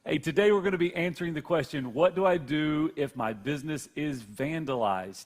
Hey, today we're going to be answering the question, what do I do if my business is vandalized?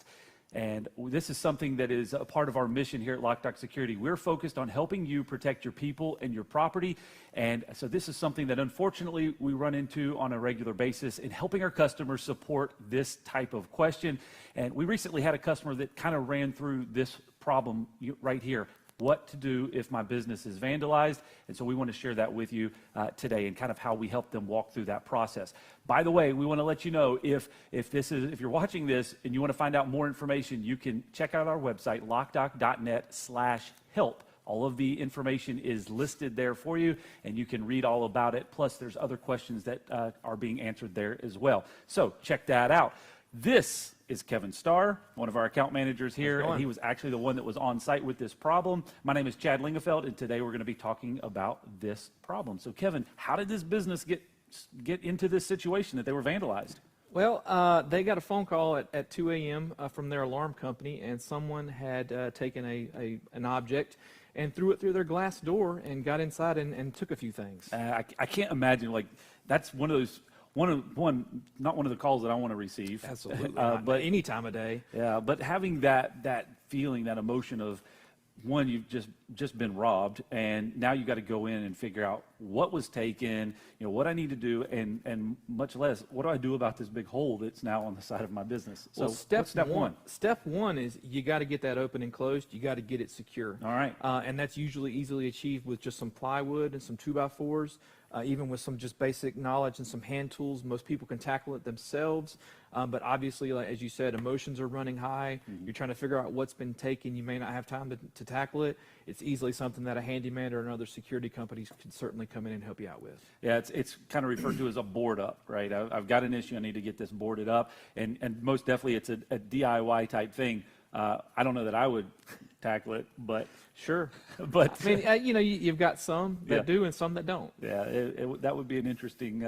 And this is something that is a part of our mission here at Loc-Doc Security. We're focused on helping you protect your people and your property. And so this is something that unfortunately we run into on a regular basis in helping our customers support this type of question. And we recently had a customer that kind of ran through this problem right here. What to do if my business is vandalized. And so we want to share that with you today and kind of how we help them walk through that process. By the way, we want to let you know if you're watching this and you want to find out more information, you can check out our website, locdoc.net/help. All of the information is listed there for you, and you can read all about it. Plus, there's other questions that are being answered there as well. So check that out. This is Kevin Starr, one of our account managers here, and he was actually the one that was on site with this problem. My name is Chad Lingefeld, and today we're going to be talking about this problem. So Kevin, how did this business get into this situation that they were vandalized? Well, they got a phone call at 2 a.m. From their alarm company, and someone had taken an object and threw it through their glass door and got inside and took a few things. I can't imagine, like, that's one of those... not one of the calls that I want to receive. Absolutely, but any time of day. Yeah, but having that feeling, that emotion of, one, you've just been robbed, and now you got to go in and figure out what was taken, what I need to do, and much less, what do I do about this big hole that's now on the side of my business? So well, step one. Step one is you got to get that open and closed. You got to get it secure. All right. And that's usually easily achieved with just some plywood and some 2x4s. Even with some just basic knowledge and some hand tools, most people can tackle it themselves. But obviously, like, as you said, emotions are running high. Mm-hmm. You're trying to figure out what's been taken. You may not have time to tackle it. It's easily something that a handyman or another security company can certainly come in and help you out with. Yeah, it's kind of referred to as a board up, right? I've got an issue. I need to get this boarded up. And most definitely it's a DIY type thing. I don't know that I would tackle it, but sure. But I mean, you've got some that do and some that don't. Yeah, that would be an interesting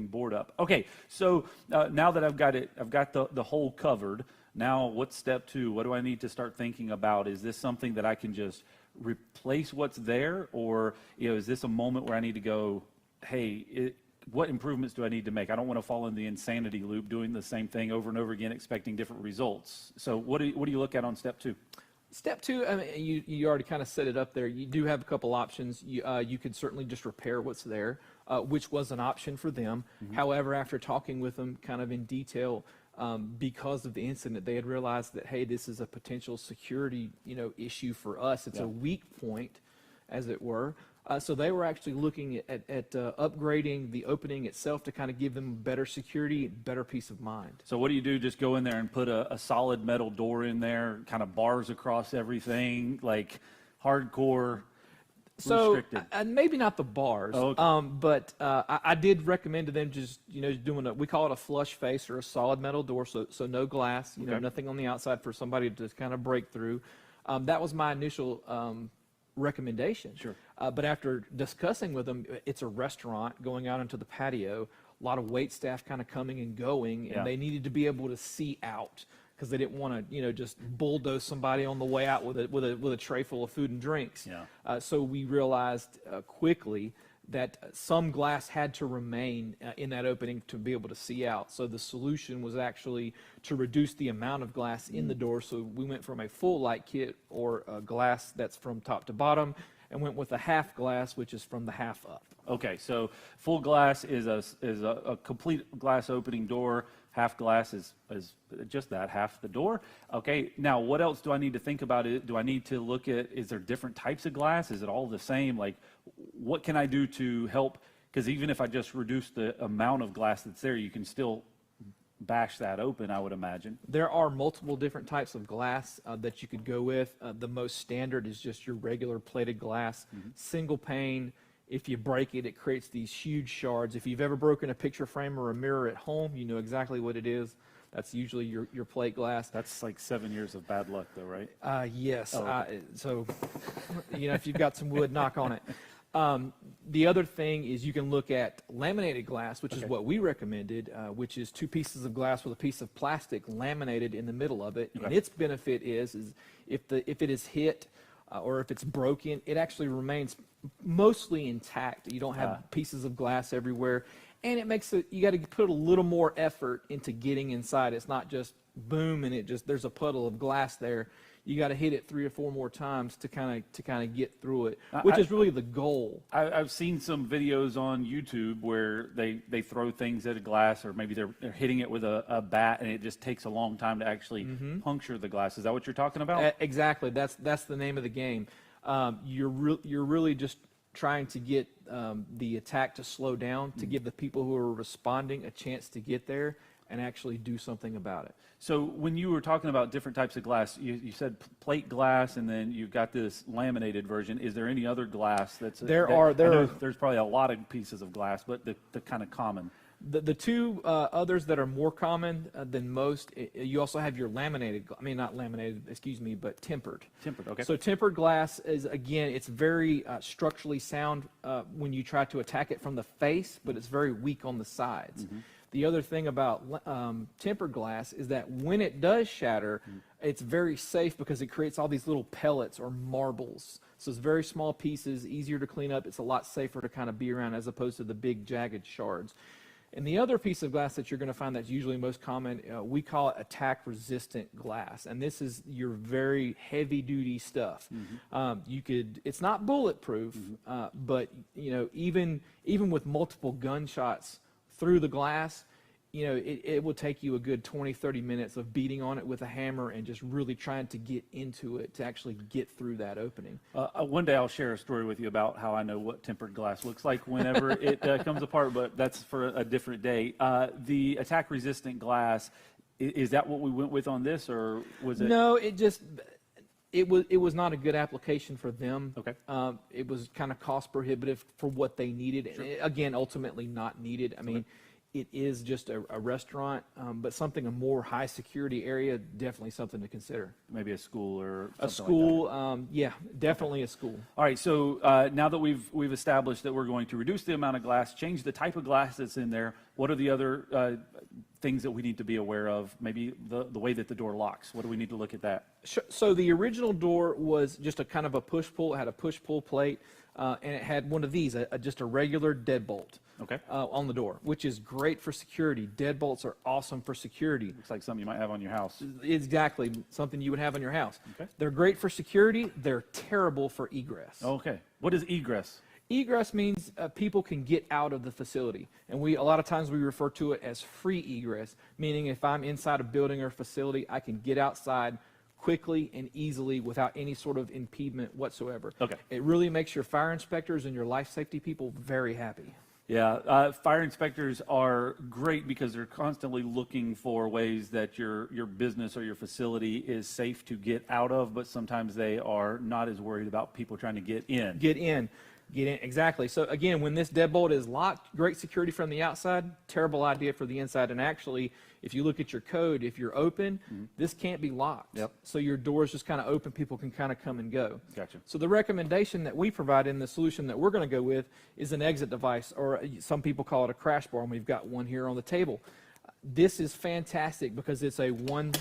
board up. Okay, so now that I've got the hole covered. Now, what's step two? What do I need to start thinking about? Is this something that I can just replace what's there, or is this a moment where I need to go, hey, what improvements do I need to make? I don't want to fall in the insanity loop doing the same thing over and over again, expecting different results. So what do you look at on step two? Step two, I mean, you already kind of set it up there. You do have a couple options. You could certainly just repair what's there, which was an option for them. Mm-hmm. However, after talking with them kind of in detail, because of the incident, they had realized that, hey, this is a potential security issue for us. It's a weak point, as it were. So they were actually looking at upgrading the opening itself to kind of give them better security, better peace of mind. So what do you do? Just go in there and put a solid metal door in there, kind of bars across everything, like hardcore restricted? So maybe not the bars, oh, okay. But I did recommend to them just doing we call it a flush face or a solid metal door, so no glass, okay. Nothing on the outside for somebody to kind of break through. That was my initial recommendation. Sure. But after discussing with them, it's a restaurant going out into the patio, a lot of wait staff kind of coming and going, and they needed to be able to see out because they didn't want to, just bulldoze somebody on the way out with a tray full of food and drinks. Yeah. So we realized quickly that some glass had to remain in that opening to be able to see out. So the solution was actually to reduce the amount of glass in the door. So we went from a full light kit or a glass that's from top to bottom and went with a half glass, which is from the half up. Okay, so full glass is a complete glass opening door. Half glass is just that, half the door. Okay, now what else do I need to think about? Do I need to look at, is there different types of glass? Is it all the same? Like, what can I do to help? Because even if I just reduce the amount of glass that's there, you can still bash that open, I would imagine. There are multiple different types of glass that you could go with. The most standard is just your regular plated glass, single pane. If you break it, it creates these huge shards. If you've ever broken a picture frame or a mirror at home, you know exactly what it is. That's usually your plate glass. That's like 7 years of bad luck, though, right? Yes. Oh, okay. So, if you've got some wood, knock on it. The other thing is you can look at laminated glass, which is what we recommended, which is two pieces of glass with a piece of plastic laminated in the middle of it. Okay. And its benefit is if it is hit or if it's broken, it actually remains mostly intact. You don't have pieces of glass everywhere, And it makes it, you got to put a little more effort into getting inside. It's not just boom and there's a puddle of glass there. You got to hit it 3 or 4 more times to kind of get through it, which is really the goal. I've seen some videos on YouTube where they throw things at a glass, or maybe they're hitting it with a bat, and it just takes a long time to actually puncture the glass. Is that what you're talking about? Exactly. That's the name of the game. You're really just trying to get the attack to slow down, to give the people who are responding a chance to get there and actually do something about it. So when you were talking about different types of glass, you said plate glass, and then you've got this laminated version. Is there any other glass that's... There's probably a lot of pieces of glass, but the kind of common. The two others that are more common than most, you also have your laminated, not laminated, excuse me, but tempered. Tempered, okay. So tempered glass is, again, it's very structurally sound when you try to attack it from the face, but it's very weak on the sides. The other thing about tempered glass is that when it does shatter, it's very safe because it creates all these little pellets or marbles. So it's very small pieces, easier to clean up. It's a lot safer to kind of be around as opposed to the big jagged shards. And the other piece of glass that you're going to find that's usually most common, we call it attack-resistant glass. And this is your very heavy-duty stuff. It's not bulletproof, but even with multiple gunshots through the glass, it will take you a good 20-30 minutes of beating on it with a hammer and just really trying to get into it to actually get through that opening. One day I'll share a story with you about how I know what tempered glass looks like whenever it comes apart, but that's for a different day. The attack-resistant glass, is that what we went with on this, or was it? No, it was not a good application for them. Okay. It was kind of cost prohibitive for what they needed. Sure. And again, ultimately not needed. I mean, it is just a restaurant, but something a more high security area, definitely something to consider. Maybe a school or something a school, like that. Yeah, definitely a school. All right, so now that we've established that we're going to reduce the amount of glass, change the type of glass that's in there, what are the other things that we need to be aware of? Maybe the way that the door locks. What do we need to look at that? So the original door was just a kind of a push-pull. It had a push-pull plate, and it had one of these, just a regular deadbolt. Okay. On the door, which is great for security. Deadbolts are awesome for security. Looks like something you might have on your house. Exactly, something you would have on your house. Okay. They're great for security. They're terrible for egress. Okay. What is egress? Egress means people can get out of the facility, and a lot of times we refer to it as free egress, meaning if I'm inside a building or facility, I can get outside quickly and easily without any sort of impediment whatsoever. Okay. It really makes your fire inspectors and your life safety people very happy. Yeah, fire inspectors are great because they're constantly looking for ways that your business or your facility is safe to get out of, but sometimes they are not as worried about people trying to get in. Get in, exactly. So again, when this deadbolt is locked, great security from the outside, terrible idea for the inside. And actually, if you look at your code, if you're open, this can't be locked. Yep. So your door's just kind of open, people can kind of come and go. Gotcha. So the recommendation that we provide in the solution that we're going to go with is an exit device, or some people call it a crash bar, and we've got one here on the table. This is fantastic because it's a one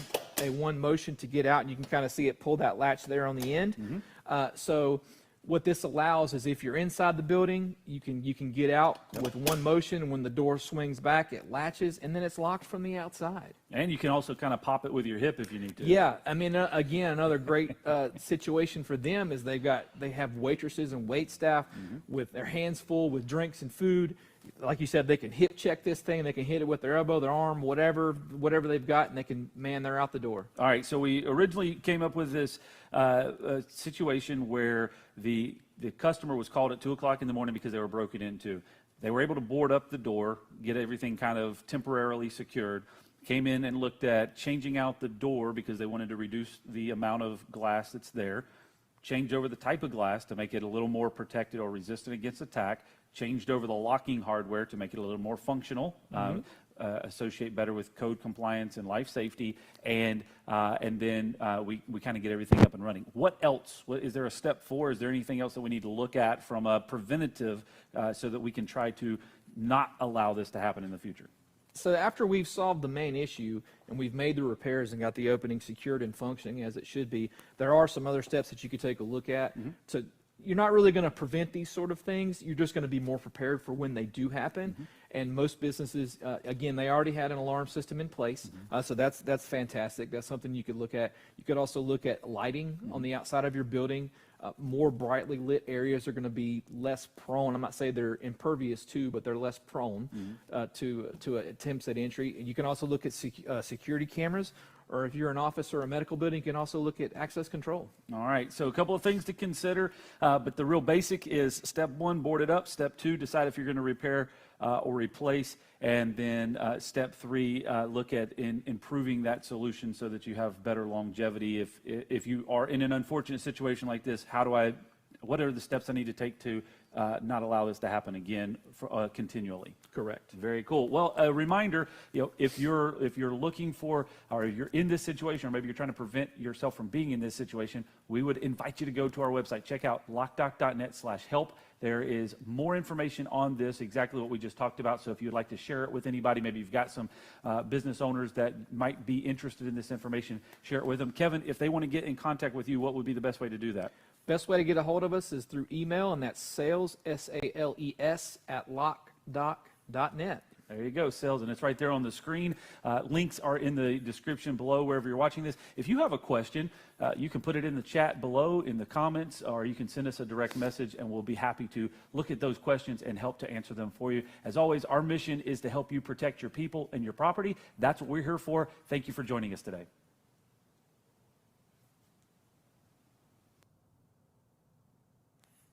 motion to get out, and you can kind of see it pull that latch there on the end. So what this allows is if you're inside the building, you can get out with one motion. When the door swings back, it latches, and then it's locked from the outside. And you can also kind of pop it with your hip if you need to. Yeah, I mean, again, another great situation for them is they have waitresses and wait staff with their hands full with drinks and food. Like you said, they can hip check this thing. They can hit it with their elbow, their arm, whatever they've got, and they can, they're out the door. All right, so we originally came up with this situation where the customer was called at 2 o'clock in the morning because they were broken into. They were able to board up the door, get everything kind of temporarily secured, came in and looked at changing out the door because they wanted to reduce the amount of glass that's there, changed over the type of glass to make it a little more protected or resistant against attack, changed over the locking hardware to make it a little more functional, associate better with code compliance and life safety, and then we kind of get everything up and running. What else? Is there a step 4? Is there anything else that we need to look at from a preventative so that we can try to not allow this to happen in the future? So after we've solved the main issue and we've made the repairs and got the opening secured and functioning as it should be, there are some other steps that you could take a look at to you're not really going to prevent these sort of things. You're just going to be more prepared for when they do happen. And most businesses, again, they already had an alarm system in place, so that's fantastic. That's something you could look at. You could also look at lighting on the outside of your building. More brightly lit areas are going to be less prone. I'm not saying they're impervious to, but they're less prone to attempts at entry. And you can also look at security cameras, or if you're an office or a medical building, you can also look at access control. All right, so a couple of things to consider, but the real basic is step 1, board it up. Step 2, decide if you're going to repair or replace. And then step 3, look at improving that solution so that you have better longevity. If you are in an unfortunate situation like this, what are the steps I need to take to not allow this to happen again continually? Correct. Very cool. Well, a reminder, if you're looking for, or you're in this situation, or maybe you're trying to prevent yourself from being in this situation, we would invite you to go to our website. Check out locdoc.net/help. There is more information on this, exactly what we just talked about. So if you'd like to share it with anybody, maybe you've got some business owners that might be interested in this information, share it with them. Kevin, if they want to get in contact with you, what would be the best way to do that? Best way to get a hold of us is through email, and that's sales, SALES, @Loc-Doc.net. There you go, sales, and it's right there on the screen. Links are in the description below wherever you're watching this. If you have a question, you can put it in the chat below in the comments, or you can send us a direct message, and we'll be happy to look at those questions and help to answer them for you. As always, our mission is to help you protect your people and your property. That's what we're here for. Thank you for joining us today.